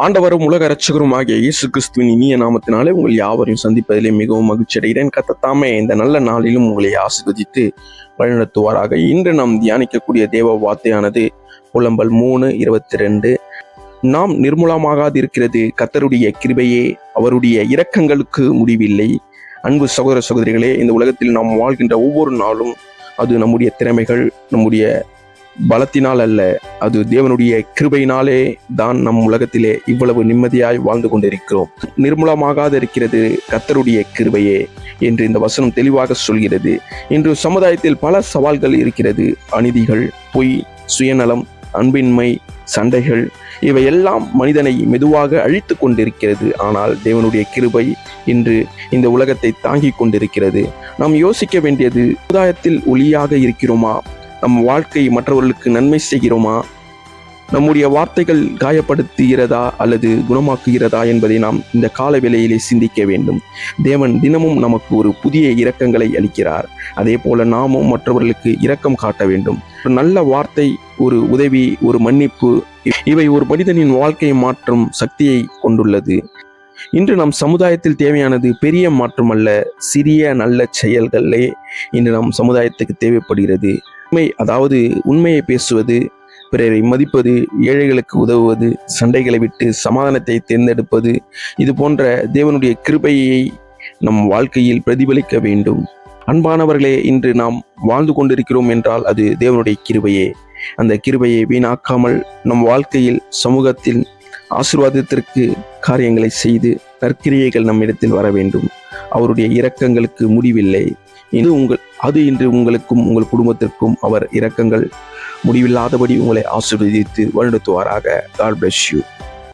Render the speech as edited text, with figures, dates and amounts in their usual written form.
ஆண்டவரும் உலக இரட்சகரும் ஆகிய இயேசு கிறிஸ்துவின் இனிய நாமத்தினாலே உங்கள் யாவரையும் சந்திப்பதிலே மிகவும் மகிழ்ச்சி அடைகிறேன். கர்த்தர் இந்த நல்ல நாளிலும் உங்களை ஆசீர்வதித்து வழிநடத்துவாராக. இன்று நாம் தியானிக்கக்கூடிய தேவ வார்த்தையானது புலம்பல் 3:22. நாம் நிர்மூலமாகாதிருக்கிறது கர்த்தருடைய கிருபையே, அவருடைய இரக்கங்களுக்கு முடிவில்லை. அன்பு சகோதர சகோதரிகளே, இந்த உலகத்தில் நாம் வாழ்கின்ற ஒவ்வொரு நாளும் அது நம்முடைய திறமைகள், நம்முடைய பலத்தினால் அல்ல, அது தேவனுடைய கிருபையினாலே தான் நம் உலகத்திலே இவ்வளவு நிம்மதியாய் வாழ்ந்து கொண்டிருக்கிறோம். நிர்மூலமாகாது இருக்கிறது கர்த்தருடைய கிருபையே என்று இந்த வசனம் தெளிவாக சொல்கிறது. இன்று சமுதாயத்தில் பல சவால்கள் இருக்கிறது. அநீதிகள், பொய், சுயநலம், அன்பின்மை, சண்டைகள், இவையெல்லாம் மனிதனை மெதுவாக அழித்து கொண்டிருக்கிறது. ஆனால் தேவனுடைய கிருபை இன்று இந்த உலகத்தை தாங்கிக் கொண்டிருக்கிறது. நாம் யோசிக்க வேண்டியது, சமுதாயத்தில் ஒளியாக இருக்கிறோமா? நம் வாழ்க்கை மற்றவர்களுக்கு நன்மை செய்கிறோமா? நம்முடைய வார்த்தைகள் காயப்படுத்துகிறதா அல்லது குணமாக்குகிறதா என்பதை நாம் இந்த கால வேளையிலே சிந்திக்க வேண்டும். தேவன் தினமும் நமக்கு ஒரு புதிய இரக்கங்களை அளிக்கிறார். அதே போல நாமும் மற்றவர்களுக்கு இரக்கம் காட்ட வேண்டும். ஒரு நல்ல வார்த்தை, ஒரு உதவி, ஒரு மன்னிப்பு, இவை ஒரு மனிதனின் வாழ்க்கையை மாற்றும் சக்தியை கொண்டுள்ளது. இன்று நம் சமுதாயத்தில் தேவையானது பெரிய மாற்றம் அல்ல, சிறிய நல்ல செயல்களே இன்று நம் சமுதாயத்துக்கு தேவைப்படுகிறது. அதாவது உண்மையை பேசுவது, பிறரை மதிப்பது, ஏழைகளுக்கு உதவுவது, சண்டைகளை விட்டு சமாதானத்தை தேர்ந்தெடுப்பது, இது போன்ற தேவனுடைய கிருபையை நம் வாழ்க்கையில் பிரதிபலிக்க வேண்டும். அன்பானவர்களே, இன்று நாம் வாழ்ந்து கொண்டிருக்கிறோம் என்றால் அது தேவனுடைய கிருபையே. அந்த கிருபையை வீணாக்காமல் நம் வாழ்க்கையில் சமூகத்தில் ஆசீர்வாதத்திற்கு காரியங்களை செய்து நற்கிரியைகள் நம்மிடத்தில் வர வேண்டும். அவருடைய இரக்கங்களுக்கு முடிவில்லை. அது இன்று உங்களுக்கும் உங்கள் குடும்பத்திற்கும் அவர் இரக்கங்கள் முடிவில்லாதபடி உங்களை ஆசீர்வதித்து வழிநடத்துவாராக. God bless you.